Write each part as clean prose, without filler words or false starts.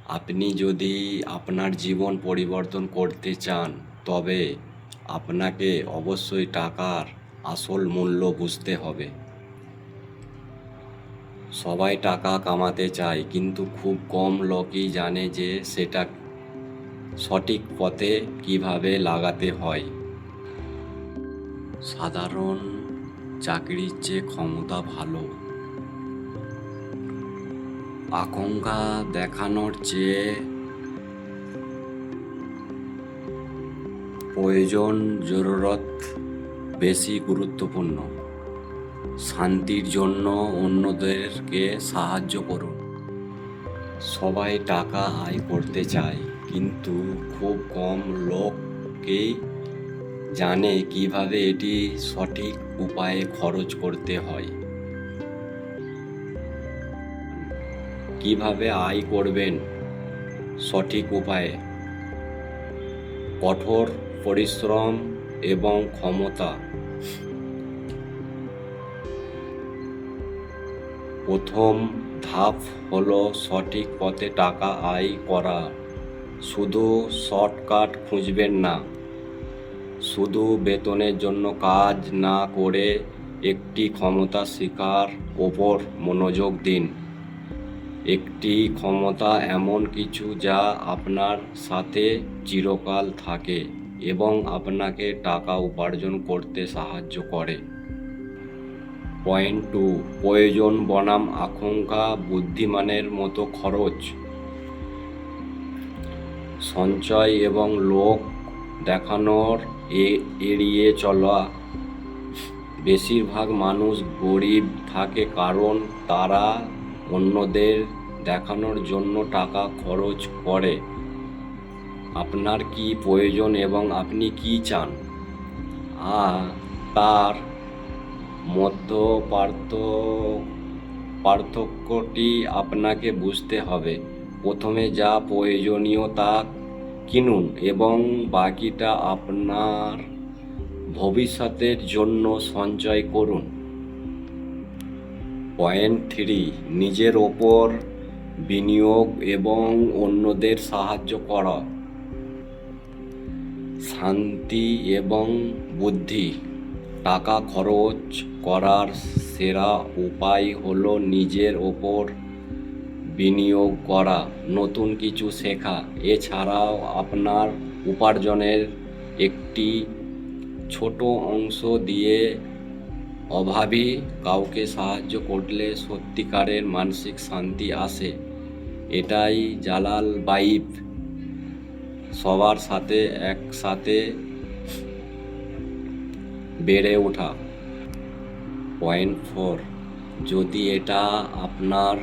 আপনি যদি আপনার জীবন পরিবর্তন করতে চান, তবে আপনাকে অবশ্যই টাকার আসল মূল্য বুঝতে হবে। সবাই টাকা কামাতে চায়, কিন্তু খুব কম লোকই জানে যে সেটা সঠিক পথে কিভাবে লাগাতে হয়। সাধারণ চাকরির চেয়ে ক্ষমতা ভালো। আকাঙ্ক্ষা দেখানোর চেয়ে প্রয়োজন জরুরত বেশি গুরুত্বপূর্ণ। শান্তির জন্য অন্যদেরকে সাহায্য করুন। সবাই টাকা আয় করতে চায়, কিন্তু খুব কম লোকই জানে কিভাবে এটি সঠিক উপায়ে খরচ করতে হয়। কিভাবে আয় করবেন সঠিক উপায়ে? কঠোর পরিশ্রম এবং ক্ষমতা। প্রথম ধাপ হলো সঠিক পথে টাকা আয় করা। শুধু শর্টকাট খুঁজবেন না। শুধু বেতনের জন্য কাজ না করে একটি ক্ষমতা শেখার ওপর মনোযোগ দিন। একটি ক্ষমতা এমন কিছু যা আপনার সাথে চিরকাল থাকে এবং আপনাকে টাকা উপার্জন করতে সাহায্য করে। পয়েন্ট 2, প্রয়োজন বনাম আকাঙ্ক্ষা। বুদ্ধিমানের মতো খরচ, সঞ্চয় এবং লোক দেখানোর এড়িয়ে চলা। বেশিরভাগ মানুষ গরিব থাকে কারণ তারা অন্যদের দেখানোর জন্য টাকা খরচ করে। আপনার কি প্রয়োজন এবং আপনি কি চান, তার মধ্যে পার্থক্যটি আপনাকে বুঝতে হবে। প্রথমে যা প্রয়োজনীয় তা কিনুন এবং বাকিটা আপনার ভবিষ্যতের জন্য সঞ্চয় করুন। পয়েন্ট 3, নিজের ওপর বিনিয়োগ এবং অন্যদের সাহায্য করা। শান্তি এবং বুদ্ধি। টাকা খরচ করার সেরা উপায় হলো নিজের ওপর বিনিয়োগ করা, নতুন কিছু শেখা। এছাড়াও আপনার উপার্জনের একটি ছোট অংশ দিয়ে অভাবী কাউকে সাহায্য করলে সত্যিকারের মানসিক শান্তি আসে। এটাই জালাল বাইফ, সবার সাথে একসাথে বেড়ে ওঠা। পয়েন্ট 4, যদি এটা আপনার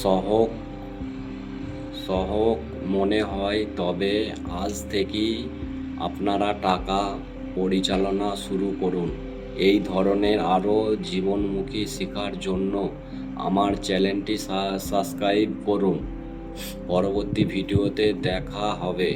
সহজ মনে হয়, তবে আজ থেকেই আপনারা টাকা পরিচালনা শুরু করুন। এই ধরনের আরও জীবনমুখী শেখার জন্য আমার চ্যানেলটি সাবস্ক্রাইব করুন। পরবর্তী ভিডিওতে দেখা হবে।